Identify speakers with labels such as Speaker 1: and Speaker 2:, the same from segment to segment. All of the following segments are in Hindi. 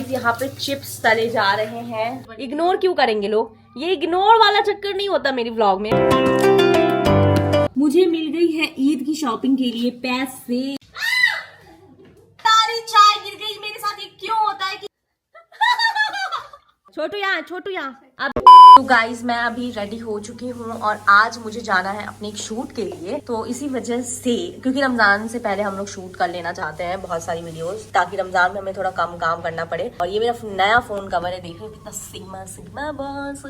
Speaker 1: यहाँ पे चिप्स तले जा रहे हैं। इग्नोर क्यों करेंगे लोग? ये इग्नोर वाला चक्कर नहीं होता मेरी व्लॉग में। मुझे मिल गई है ईद की शॉपिंग के लिए पैसे। सारी चाय गिर गई मेरे साथ। ये क्यों होता है कि छोटू यहाँ अब। तो गाइज मैं अभी रेडी हो चुकी हूँ और आज मुझे जाना है अपने एक शूट के लिए। तो इसी वजह से, क्योंकि रमजान से पहले हम लोग शूट कर लेना चाहते हैं बहुत सारी वीडियोस, ताकि रमजान में हमें थोड़ा कम काम करना पड़े। और ये मेरा नया फोन कवर है, देखो कितना सिग्मा बॉस।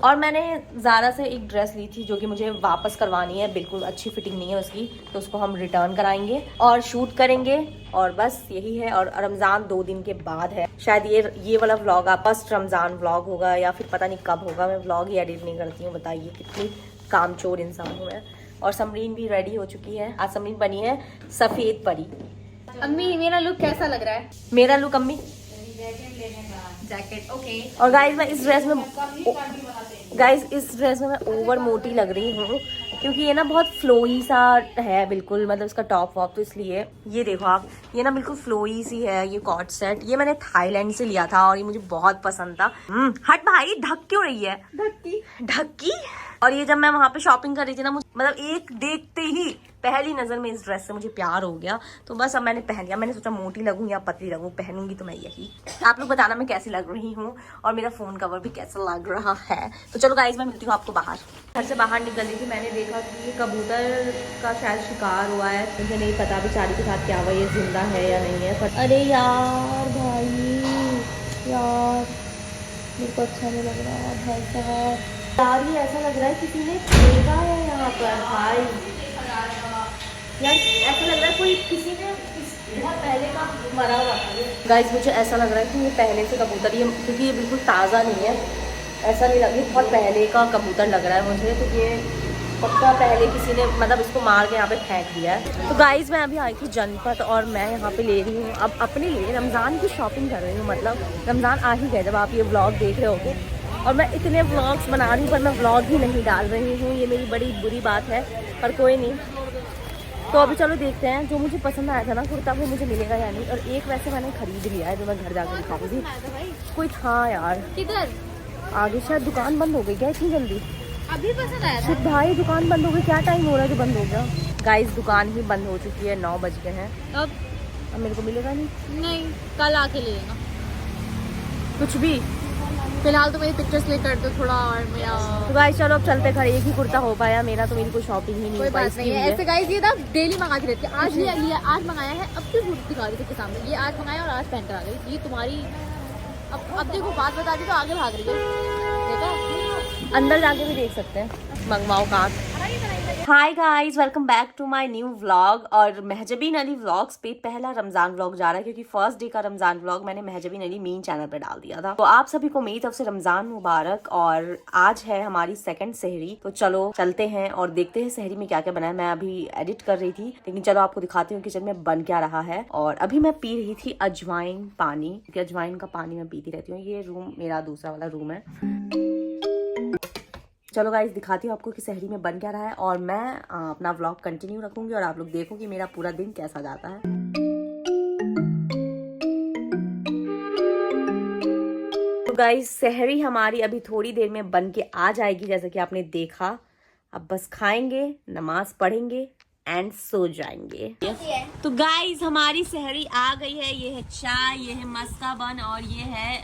Speaker 1: और मैंने ज़ारा से एक ड्रेस ली थी जो कि मुझे वापस करवानी है, बिल्कुल अच्छी फिटिंग नहीं है उसकी, तो उसको हम रिटर्न कराएंगे और शूट करेंगे। और बस यही है। और रमजान 2 दिन के बाद है शायद। ये वाला व्लॉग फर्स्ट रमजान व्लॉग होगा या फिर पता नहीं कब होगा। मैं व्लॉग ही एडिट नहीं करती हूँ, बताइए कितनी कामचोर इंसान हूँ मैं। और समरीन भी रेडी हो चुकी है। आज समरीन बनी है सफेद परी।
Speaker 2: अम्मी मेरा लुक कैसा लग रहा है?
Speaker 1: मेरा लुक अम्मी
Speaker 2: जैकेट ओके।
Speaker 1: और गाइज मैं इस ड्रेस में मैं ओवर मोटी लग रही हूँ, क्योंकि ये ना बहुत फ्लोई सा है बिल्कुल, मतलब इसका टॉप वॉप। तो इसलिए ये देखो आप, ये ना बिल्कुल फ्लोई सी है ये कॉट सेट। ये मैंने थाईलैंड से लिया था और ये मुझे बहुत पसंद था। हट भाई, ढक क्यों रही है? ढक्की। और ये जब मैं वहां पे शॉपिंग कर रही थी ना, मुझे मतलब एक देखते ही पहली नजर में इस ड्रेस से मुझे प्यार हो गया। तो बस अब मैंने पहन लिया। मैंने सोचा मोटी लगूं या पतली लगूं, पहनूंगी तो मैं यही। आप लोग बताना मैं कैसी लग रही हूँ और मेरा फोन कवर भी कैसा लग रहा है। तो चलो गाइज मैं मिलती हूँ आपको बाहर। घर से बाहर निकल रही थी, मैंने देखा कि ये कबूतर का शायद शिकार हुआ है। मुझे नहीं पता बेचारी के साथ क्या हुआ, ये जिंदा है या नहीं है। पर अरे यार भाई, यार मेरे को अच्छा नहीं लग रहा है भाई साहब। यार ये ऐसा लग रहा है किसी ने फेंका है यहाँ पर भाई। यार ऐसा लग रहा है कोई किसी ने बहुत पहले का मरा हुआ था। गाइस मुझे ऐसा लग रहा है कि ये पहले से कबूतर, ये क्योंकि ये बिल्कुल ताज़ा नहीं है, ऐसा नहीं लग रहा, बहुत पहले का कबूतर लग रहा है मुझे। तो ये पक्का पहले किसी ने मतलब इसको मार के यहाँ पे फेंक दिया है। तो गाइज मैं अभी आई थी जनपद और मैं यहाँ पे ले रही हूँ अब अपने लिए रमज़ान की शॉपिंग कर रही हूँ। मतलब रमज़ान आ ही गए जब आप ये व्लॉग देख रहे होगे। और मैं इतने व्लॉग्स बना रही हूँ पर मैं व्लॉग ही नहीं डाल रही हूँ, ये मेरी बड़ी बुरी बात है, पर कोई नहीं। तो अभी चलो देखते हैं, जो मुझे पसंद आया था ना कुर्ता वो मुझे मिलेगा या नहीं। और एक वैसे मैंने खरीद लिया है जो मैं घर जाकर दिखाऊंगी। कोई था यार
Speaker 2: किधर?
Speaker 1: आगे शायद दुकान बंद हो गई क्या इतनी जल्दी?
Speaker 2: अभी पसंद आया था?
Speaker 1: शिट भाई दुकान बंद हो गई, क्या टाइम हो रहा है जो बंद हो गया? गाइस दुकान ही बंद हो चुकी है, 9 बज गए हैं। अब मेरे को मिलेगा नहीं?
Speaker 2: कल आके ले लेना
Speaker 1: कुछ भी।
Speaker 2: फिलहाल तो मेरी पिक्चर्स क्लिक कर दो थोड़ा। और मेरा
Speaker 1: तो गाइस चलो अब चलते घर। एक ही कुर्ता हो पाया मेरा, तो मेरी कोई शॉपिंग ही नहीं
Speaker 2: कोई
Speaker 1: हो पाई
Speaker 2: बात नहीं है। ऐसे गाइस ये ना डेली मंगाती रहती है। आज लिया आज मंगाया है, अब क्यों झूठ दिखा रही थी के सामने? ये आज मंगाया और आज पहन कर आ गई। ये तुम्हारी अब देखो बात बता दी तो आगे भाग रही है। देखा,
Speaker 1: अंदर जाके भी देख सकते हैं। मंगवाओ कहाँ? Hi guys, welcome back to my new vlog. और महजबीन अली व्लॉग्स पे पहला रमजान व्लॉग जा रहा है, क्योंकि फर्स्ट डे का रमजान व्लॉग मैंने महजबीन अली मीन चैनल पे डाल दिया था। तो आप सभी को मेरी तरफ से रमजान मुबारक। और आज है हमारी सेकंड सहरी, तो चलो चलते हैं और देखते हैं सहरी में क्या क्या बना है। मैं अभी एडिट कर रही थी, लेकिन चलो आपको दिखाती हूँ किचन में बन क्या रहा है। और अभी मैं पी रही थी अजवाइन पानी, क्योंकि अजवाइन का पानी मैं पीती रहती हूँ। ये रूम मेरा दूसरा वाला रूम है। चलो गाइस दिखाती हूँ आपको कि सहरी में बन क्या रहा है। और मैं अपना व्लॉग कंटिन्यू रखूंगी और आप लोग देखो कि मेरा पूरा दिन कैसा जाता है। तो गाइस सहरी हमारी अभी थोड़ी देर में बन के आ जाएगी, जैसा कि आपने देखा। अब बस खाएंगे, नमाज पढ़ेंगे एंड सो जाएंगे। तो गाइस हमारी सहरी आ गई है। ये है चाय, ये है मस्का बन और ये है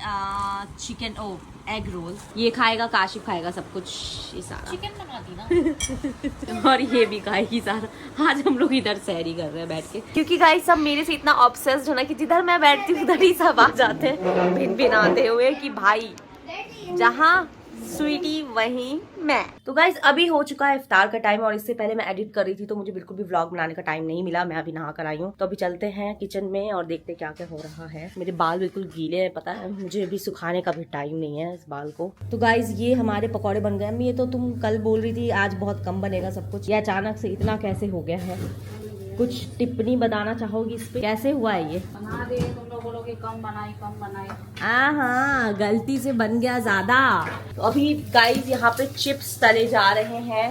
Speaker 1: चिकन एग रोल। ये खाएगा, काशिफ खाएगा सब कुछ, ये सारा
Speaker 2: चिकन बनाती ना
Speaker 1: और ये भी खाएगी सारा। आज हम लोग इधर सहरी कर रहे हैं बैठ के, क्योंकि गाइस सब मेरे से इतना ऑब्सेस्ड है ना कि जिधर मैं बैठती हूँ उधर ही सब आ जाते हैं भिन भिन आते हुए कि भाई जहाँ स्वीटी वहीं मैं। तो गाइस अभी हो चुका है इफ्तार का टाइम और इससे पहले मैं एडिट कर रही थी, तो मुझे बिल्कुल भी व्लॉग बनाने का टाइम नहीं मिला। मैं अभी नहा कर आई हूँ, तो अभी चलते हैं किचन में और देखते क्या क्या हो रहा है। मेरे बाल बिल्कुल गीले हैं, पता है मुझे अभी सुखाने का भी टाइम नहीं है इस बाल को। तो गाइस ये हमारे पकौड़े बन गए। अम्मी ये तो तुम कल बोल रही थी आज बहुत कम बनेगा सब कुछ, ये अचानक से इतना कैसे हो गया है? कुछ टिप्पणी बताना चाहोगी इस पे, कैसे हुआ है ये?
Speaker 2: बना दे, तुम लोग बोलोगे कम बनाई।
Speaker 1: हाँ गलती से बन गया ज्यादा। तो अभी गाइस यहाँ पे चिप्स तले जा रहे हैं।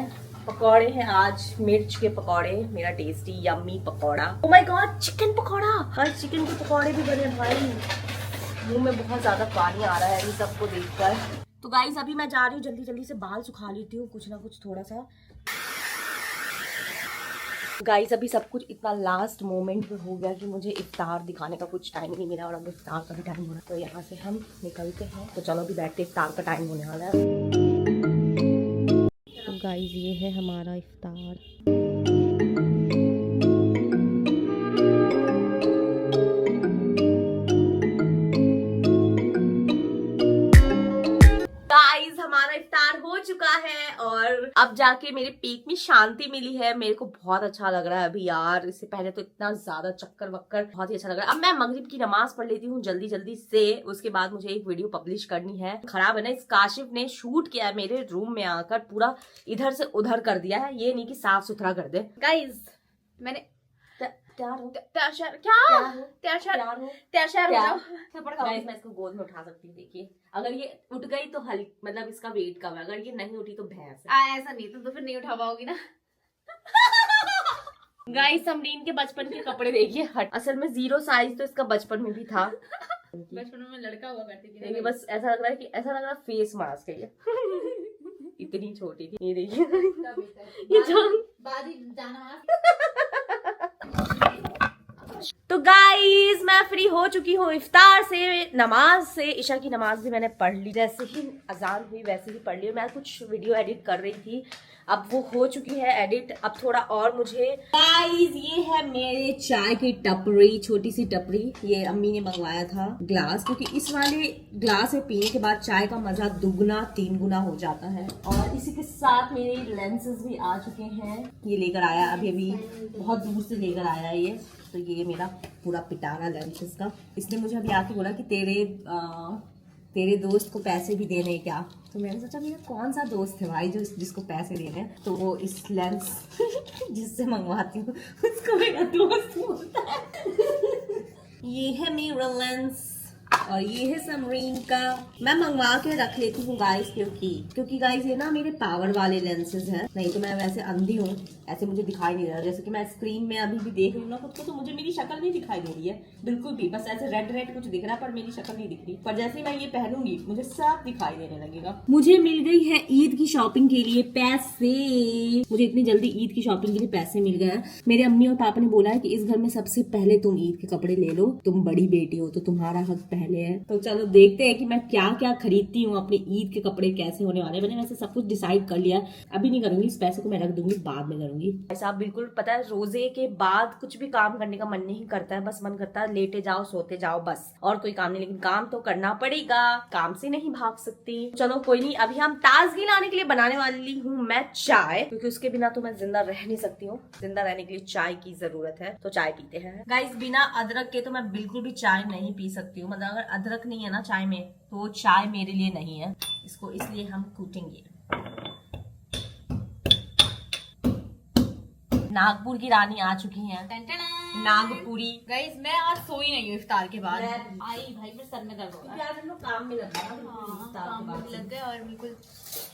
Speaker 1: पकौड़े हैं आज, मिर्च के पकौड़े, मेरा tasty yummy pakora. Oh my God chicken pakora, guys chicken के पकौड़े भी बने भाई। मुंह में बहुत ज्यादा पानी आ रहा है इन सबको देखकर। तो गाइस अभी मैं जा रही हूँ, जल्दी जल्दी से बाल सुखा लेती हूँ कुछ ना कुछ थोड़ा सा। गाइस अभी सब कुछ इतना लास्ट मोमेंट में हो गया कि मुझे इफ्तार दिखाने का कुछ टाइम नहीं मिला और अब इफ्तार का भी टाइम हो रहा है। तो यहाँ से हम निकलते हैं। तो चलो अभी बैठते, इफ्तार का टाइम होने वाला है। तो गाइस ये है हमारा इफ्तार। गाइस हमारा इफ्तार हो चुका है और अब जाके मेरे पेट में शांति मिली है। मेरे को बहुत अच्छा लग रहा है अभी यार। इससे पहले तो इतना ज्यादा चक्कर वक्कर, बहुत ही अच्छा लग रहा है। अब मैं मगरिब की नमाज पढ़ लेती हूँ जल्दी जल्दी से, उसके बाद मुझे एक वीडियो पब्लिश करनी है। खराब है ना, इस काशिफ ने शूट किया है मेरे रूम में आकर, पूरा इधर से उधर कर दिया है। ये नहीं कि साफ सुथरा कर दे।
Speaker 2: गाइस मैंने
Speaker 1: तैयार हो? गाइस मैं इसको गोद में उठा सकती हूँ। देखिए अगर ये उठ गई तो हल्की, मतलब इसका वेट कम है। अगर ये नहीं उठी तो भैंस है।
Speaker 2: ऐसा नहीं, तुम तो फिर नहीं उठा पाओगी ना।
Speaker 1: गाइस समरीन के बचपन के कपड़े देखिए, हट असल में 0 साइज तो इसका बचपन में भी था।
Speaker 2: बचपन में लड़का हुआ करती थी।
Speaker 1: देखिए बस ऐसा लग रहा है कि ऐसा लग रहा है फेस मास्क है ये। इतनी छोटी थी। ये देखिए ये जान। तो गाइस मैं फ्री हो चुकी हूँ इफ्तार से, नमाज से। ईशा की नमाज भी मैंने पढ़ ली, जैसे ही अजान हुई वैसे ही पढ़ ली। मैं कुछ वीडियो एडिट कर रही थी, अब वो हो चुकी है एडिट। अब थोड़ा और मुझे। गाइस ये है मेरे चाय की टपरी, छोटी सी टपरी। ये अम्मी ने मंगवाया था ग्लास, क्योंकि इस वाले ग्लास में पीने के बाद चाय का मजा 2-3 गुना हो जाता है। और इसी के साथ मेरे लेंसेज भी आ चुके हैं। ये लेकर आया अभी अभी, बहुत दूर से लेकर आया है ये। तो ये मेरा पूरा पिटारा लेंसेज का। इसने मुझे अभी आके बोला कि तेरे दोस्त को पैसे भी देने क्या। तो मैंने सोचा मेरा कौन सा दोस्त है भाई जो जिसको पैसे देने हैं। तो वो इस लेंस जिससे मंगवाती हूँ उसको मेरा दोस्त बोलता है। ये है मेरा लेंस और ये है समरीन का। मैं मंगवा के रख लेती हूँ गाइस, क्योंकि गाइस ये ना मेरे पावर वाले लेंसेज हैं। नहीं तो मैं वैसे अंधी हूँ, ऐसे मुझे दिखाई नहीं रहा। जैसे कि मैं स्क्रीन में अभी भी देख रही हूँ ना खुद को, तो मुझे मेरी शक्ल नहीं दिखाई दे रही है बिल्कुल भी। बस ऐसे रेड रेड कुछ दिख रहा है पर मेरी शक्ल नहीं दिख रही। पर जैसे मैं ये पहनूंगी मुझे सब दिखाई देने लगेगा। मुझे मिल गई है ईद की शॉपिंग के लिए पैसे। मुझे इतनी जल्दी ईद की शॉपिंग के लिए पैसे मिल गए। मेरे अम्मी और पापा ने बोला है कि इस घर में सबसे पहले तुम ईद के कपड़े ले लो, तुम बड़ी बेटी हो तो तुम्हारा हक पहले है। तो चलो देखते हैं कि मैं क्या क्या खरीदती हूँ। अपने ईद के कपड़े कैसे होने वाले। मैंने वैसे सब कुछ डिसाइड कर लिया, अभी नहीं करूंगी। इस पैसे को मैं रख दूंगी, बाद में करूंगी। ऐसा बिल्कुल पता है, रोजे के बाद कुछ भी काम करने का मन नहीं करता है। बस मन करता है लेटे जाओ सोते जाओ बस, और कोई काम नहीं। लेकिन काम तो करना पड़ेगा, काम से नहीं भाग सकती। चलो कोई नहीं, अभी हम ताजगी लाने के लिए बनाने वाली हूँ मैं चाय, क्योंकि उसके बिना तो मैं जिंदा रह नहीं सकती हूँ। जिंदा रहने के लिए चाय की जरूरत है, तो चाय पीते हैं। गाइस बिना अदरक के तो मैं बिल्कुल भी चाय नहीं पी सकती हूँ। मतलब अगर अदरक नहीं है ना चाय में तो चाय मेरे लिए नहीं है। इसको इसलिए हम कूटेंगे। नागपुर की रानी आ चुकी हैं, नागपुरी।
Speaker 2: गाइस मैं आज सोई नहीं हूँ इफ्तार के बाद। आई भाई मेरे सर में दर्द हो रहा है।
Speaker 1: हम लोग काम में लग गए,
Speaker 2: काम में लग गए और बिल्कुल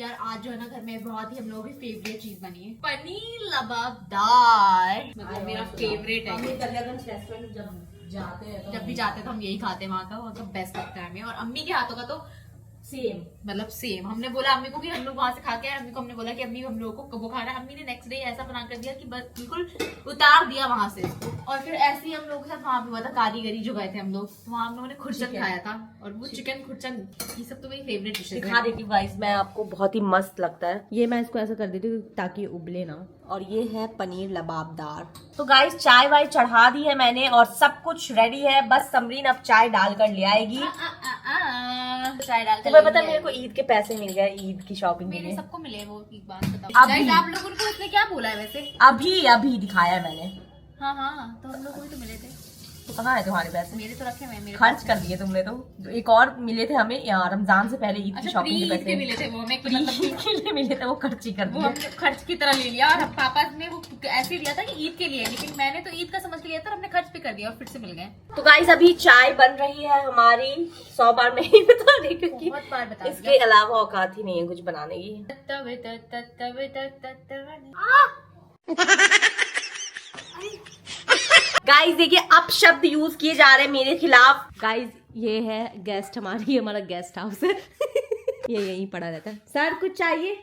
Speaker 2: यार आज जो है ना घर में बहुत ही हम लोगों की फेवरेट चीज बनी है, पनीर लबाबदार। मतलब मेरा फेवरेट है।
Speaker 1: कल्याणगंज रेस्टोरेंट जब
Speaker 2: भी जाते हैं तो हम यही खाते हैं, वहाँ का मतलब बेस्ट लगता है हमें। और अम्मी के हाथों का तो सेम, मतलब सेम। हमने बोला अम्मी को कि हम लोग वहां से खा के आए। अम्मी को हमने बोला कि अम्मी हम लोगों को वो खाना है। अम्मी ने नेक्स्ट डे ऐसा बना कर दिया कि बस बिल्कुल उतार दिया वहां से। और फिर ऐसे ही हम लोगों के साथ वहां पे हुआ था, कारीगरी जो गए थे हम लोग, वहाँ हम लोगों ने खुरचन खाया था। और वो चिकन खुरचन, ये सब तो मेरी फेवरेट डिशेज है।
Speaker 1: दिखा देती हूँ गाइस मैं आपको, बहुत ही मस्त लगता है ये। मैं इसको ऐसा कर देती हूँ ताकि उबले ना। और ये है पनीर लबाबदार। तो गाइस चाय वाय चढ़ा दी है मैंने और सब कुछ रेडी है। बस समरीन अब चाय डालकर ले आएगी।
Speaker 2: चाय डाल।
Speaker 1: तुम्हें पता है मेरे को ईद के पैसे मिल गए ईद की शॉपिंग के लिए।
Speaker 2: मेरे सबको मिले। वो एक बात बताओ, गाइस आप लोगों को इसने क्या बोला है वैसे?
Speaker 1: अभी दिखाया है मैंने।
Speaker 2: हाँ तो हम लोग को भी तो मिले थे।
Speaker 1: तो कहाँ है तुम्हारे पैसे?
Speaker 2: मेरे तो रखे हुए हैं।
Speaker 1: खर्च कर दिए तुमने तो। एक और मिले थे हमें यहाँ रमजान से पहले ईद की शॉपिंग के पैसे
Speaker 2: मिले थे। वो हमें
Speaker 1: के लिए मिले थे, वो खर्च ही कर दिए।
Speaker 2: वो हमने खर्च की तरह ले लिया। और पापा ने वो ऐसे लिया था कि ईद के लिए, लेकिन मैंने तो ईद का समझ लिया था और हमने खर्च भी कर दिया और फिर से मिल गए।
Speaker 1: तो गाइस अभी चाय बन रही है हमारी। 100 बार मैं ही बता रही क्योंकि
Speaker 2: बहुत बार बता
Speaker 1: इसके अलावा औकात ही नहीं है कुछ बनाने की। गाइस देखिए अब शब्द यूज किए जा रहे हैं मेरे खिलाफ। गाइस ये है गेस्ट हमारी, हमारा गेस्ट हाउस है। ये यहीं पड़ा रहता है। सर कुछ चाहिए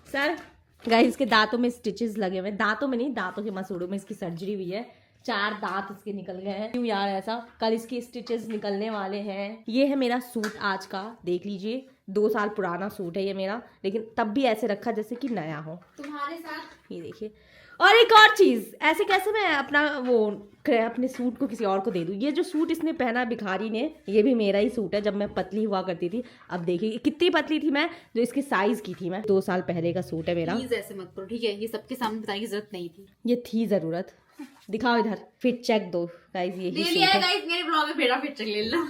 Speaker 1: सर? गाइस इसके दांतों में स्टिचेस लगे हुए, दांतों में नहीं, दांतों के मसूड़ों में इसकी सर्जरी हुई है। 4 दांत इसके निकल गए हैं। क्यों यार ऐसा? कल इसके स्टिचेस निकलने वाले हैं। ये है मेरा सूट आज का, देख लीजिए 2 साल पुराना सूट है ये मेरा, लेकिन तब भी ऐसे रखा जैसे कि नया हो।
Speaker 2: तुम्हारे साथ
Speaker 1: ये देखिए। और एक और चीज, ऐसे कैसे मैं अपने सूट को किसी और को दे दूं? ये जो सूट इसने पहना भिखारी ने, ये भी मेरा ही सूट है जब मैं पतली हुआ करती थी। अब देखिए कितनी पतली थी मैं, जो इसके साइज की थी मैं। 2 साल पहले का सूट है मेरा।
Speaker 2: प्लीज ऐसे मत करो, ठीक है? ये सबके सामने बताने की जरूरत नहीं थी।
Speaker 1: ये थी जरूरत। दिखाओ इधर, फिट चेक दो गाइस। ये ही सूट है।
Speaker 2: गाइस मेरे ब्लॉग में मेरा फिट चेक ले लो।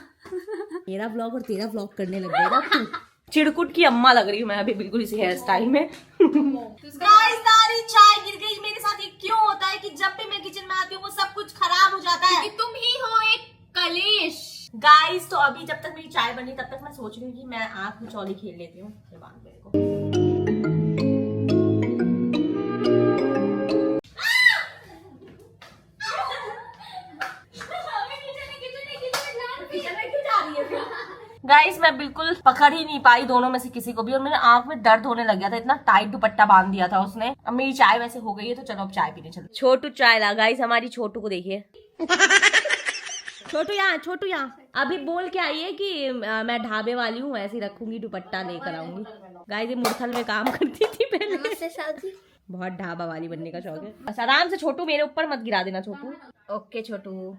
Speaker 1: मेरा ब्लॉग और तेरा ब्लॉग करने लग गया तू। चिड़कुट की अम्मा लग रही हूँ मैं अभी बिल्कुल इसी हेयर स्टाइल में। गाइस सारी चाय गिर गई मेरे साथ। ये क्यों होता है कि जब भी मैं किचन में आती हूँ वो सब कुछ खराब हो जाता है?
Speaker 2: क्योंकि तुम ही हो एक कलेश।
Speaker 1: गाइस तो अभी जब तक मेरी चाय बनी तब तक मैं सोच रही हूँ कि मैं आँख मिचौली खेल लेती हूँ। मेरे को गाइस मैं बिल्कुल पकड़ ही नहीं पाई दोनों में से किसी को भी, और मेरे आंख में दर्द होने लग गया था। इतना टाइट दुपट्टा बांध दिया था उसने। अब मेरी चाय वैसे हो गई है तो चलो अब चाय पीने चलते। छोटू चाय ला। गाइस हमारी छोटू को देखिए। छोटू यहाँ अभी बोल के आई है कि मैं ढाबे वाली हूँ, ऐसे रखूंगी, दुपट्टा लेकर आऊंगी। गाइस ये मुरथल में काम करती थी पहले। बहुत ढाबा वाली बनने का शौक है। बस आराम से छोटू, मेरे ऊपर मत गिरा देना छोटू। ओके छोटू।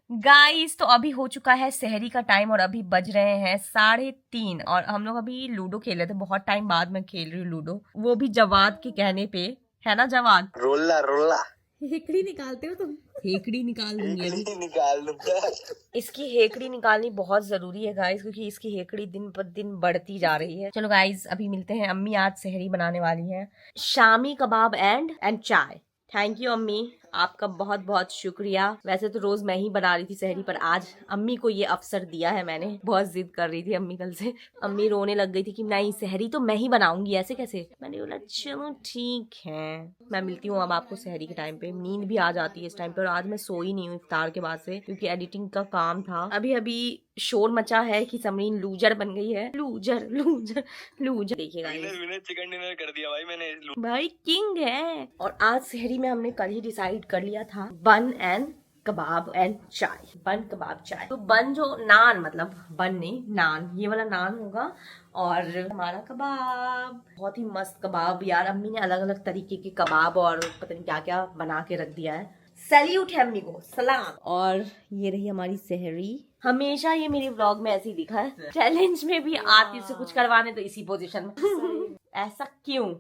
Speaker 1: गाइस तो अभी हो चुका है सहरी का टाइम और अभी बज रहे हैं 3:30 और हम लोग अभी लूडो खेल रहे थे। बहुत टाइम बाद मैं खेल रही हूँ लूडो, वो भी जवाद के कहने पे, है ना जवाद?
Speaker 3: रोला रोला
Speaker 1: हेकड़ी निकालते हो तुम? हेकड़ी निकाल दूंगी अभी।
Speaker 3: निकाल दूंगा।
Speaker 1: इसकी हेकड़ी निकालनी बहुत जरूरी है गाइस, क्योंकि इसकी हेकड़ी दिन पर दिन बढ़ती जा रही है। चलो गाइस अभी मिलते हैं। अम्मी आज सहरी बनाने वाली है, शामी कबाब एंड चाय। थैंक यू अम्मी, आपका बहुत बहुत शुक्रिया। वैसे तो रोज मैं ही बना रही थी सहरी, पर आज अम्मी को ये अवसर दिया है मैंने। बहुत जिद कर रही थी अम्मी कल से। अम्मी रोने लग गई थी कि नहीं सहरी तो मैं ही बनाऊंगी, ऐसे कैसे? मैंने बोला चलो ठीक है। मैं मिलती हूँ अब आपको सहरी के टाइम पे। नींद भी आ जाती है इस टाइम पे, और आज मैं सोई नहीं हूँ इफ्तार के बाद से, क्योंकि एडिटिंग का काम था। अभी शोर मचा है कि समरीन लूजर बन गई है। Loser loser loser. देखिएगा
Speaker 3: चिकन डिनर कर दिया भाई मैंने।
Speaker 1: भाई किंग है। और आज सहरी में हमने कल ही डिसाइड कर लिया था बन एंड कबाब एंड चाय। बन कबाब चाय। तो बन जो नान, मतलब बन नहीं नान, ये वाला नान होगा, और हमारा कबाब। बहुत ही मस्त कबाब यार। अम्मी ने अलग अलग तरीके के कबाब और पता नहीं क्या क्या बना के रख दिया है। सैल्यूट है अम्मी को, सलाम। और ये रही हमारी सहरी। हमेशा ये मेरे व्लॉग में ऐसे ही दिखा है। चैलेंज में भी आती से कुछ करवाने तो इसी पोजीशन में। ऐसा क्यों?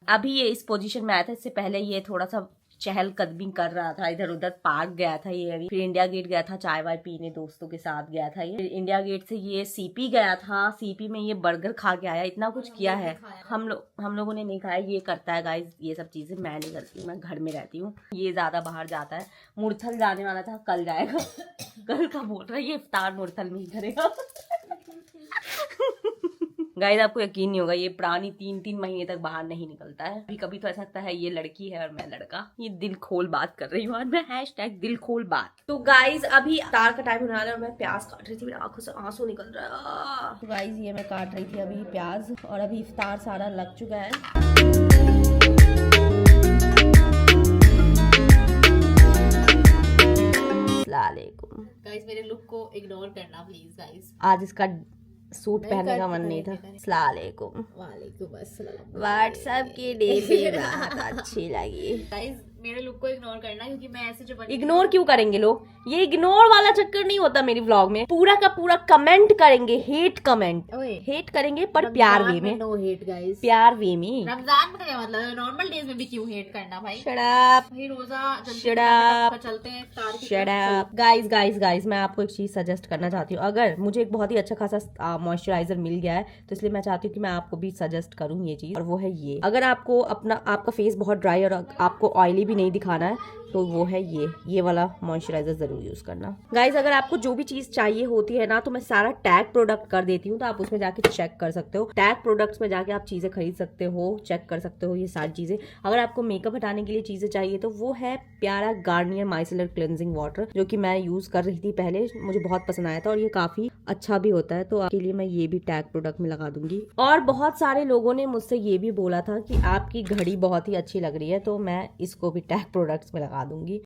Speaker 1: अभी ये इस पोजीशन में आया था, इससे पहले ये थोड़ा सा चहल कदमी कर रहा था, इधर उधर पार्क गया था ये अभी। फिर इंडिया गेट गया था चाय वाय पीने, दोस्तों के साथ गया था ये। फिर इंडिया गेट से ये सीपी गया था, सीपी में ये बर्गर खा के आया। इतना कुछ किया है। हम लोगों ने नहीं खाया, ये करता है गाइस ये सब चीजें। मैं नहीं करती, मैं घर में रहती हूँ। ये ज्यादा बाहर जाता है। मुरथल जाने वाला था, कल जाएगा। कल का बोल रहा है ये इफ्तार मुरथल में ही करेगा। गाइस आपको यकीन नहीं होगा, ये प्राणी 3-3 महीने तक बाहर नहीं निकलता है। कभी कभी तो ऐसा लगता है ये लड़की है और मैं लड़का। ये दिल खोल बात कर रही हूँ और मैं हैशटैग दिल खोल बात। तो गाइस अभी इफ्तार का टाइम होने वाला है और मैं प्याज काट रही थी, मेरी आंखों से आंसू निकल रहा है। तो गाइस ये मैं काट रही थी अभी प्याज, और अभी इफ्तार सारा लग चुका है। अस्सलामुअलैकुम।
Speaker 2: गाइस मेरे लुक को इग्नोर करना प्लीज गाइस।
Speaker 1: आज इसका सूट पहनने का मन नहीं था। अस्सलामुअलैकुम।
Speaker 2: वालेकुम अस्सलाम।
Speaker 1: व्हाट्सएप की डीपी बहुत अच्छी लगी।
Speaker 2: गाइस मेरे लुक को इग्नोर करना, क्योंकि मैं ऐसे जो बनी।
Speaker 1: इग्नोर क्यों करेंगे लोग? ये इग्नोर वाला चक्कर नहीं होता मेरी व्लॉग में। पूरा का पूरा कमेंट करेंगे, हेट कमेंट। हेट करेंगे पर प्यार वे में।
Speaker 2: नो हेट गाइस,
Speaker 1: प्यार वे में।
Speaker 2: रमजान में क्या मतलब है? नॉर्मल डेज में भी क्यों हेट करना भाई?
Speaker 1: शट अप,
Speaker 2: भाई रोजा
Speaker 1: शट अप,
Speaker 2: चलते हैं इफ्तार की
Speaker 1: शट अप। गाइस मैं आपको एक चीज सजेस्ट करना चाहती हूँ। अगर मुझे एक बहुत ही अच्छा खासा मॉइस्चराइजर मिल गया है तो इसलिए मैं चाहती हूँ कि मैं आपको भी सजेस्ट करूँ ये चीज, और वो है ये। अगर आपको आपका फेस बहुत ड्राई और आपको ऑयली भी नहीं दिखाना है तो वो है ये वाला मॉइस्चराइजर जरूर यूज करना। गाइज अगर आपको जो भी चीज चाहिए होती है ना तो मैं सारा टैग प्रोडक्ट कर देती हूँ, तो आप उसमें जाके चेक कर सकते हो। टैग प्रोडक्ट्स में जाके आप चीजें खरीद सकते हो, चेक कर सकते हो ये सारी चीजें। अगर आपको मेकअप हटाने के लिए चीजें चाहिए तो वो है प्यारा गार्नियर माइसेलर क्लेंजिंग वाटर, जो कि मैं यूज कर रही थी पहले, मुझे बहुत पसंद आया था और ये काफी अच्छा भी होता है। तो आपके लिए मैं ये भी टैग प्रोडक्ट में लगा दूंगी। और बहुत सारे लोगों ने मुझसे ये भी बोला था कि आपकी घड़ी बहुत ही अच्छी लग रही है, तो मैं इसको भी टैग प्रोडक्ट्स में लगा दूंगी।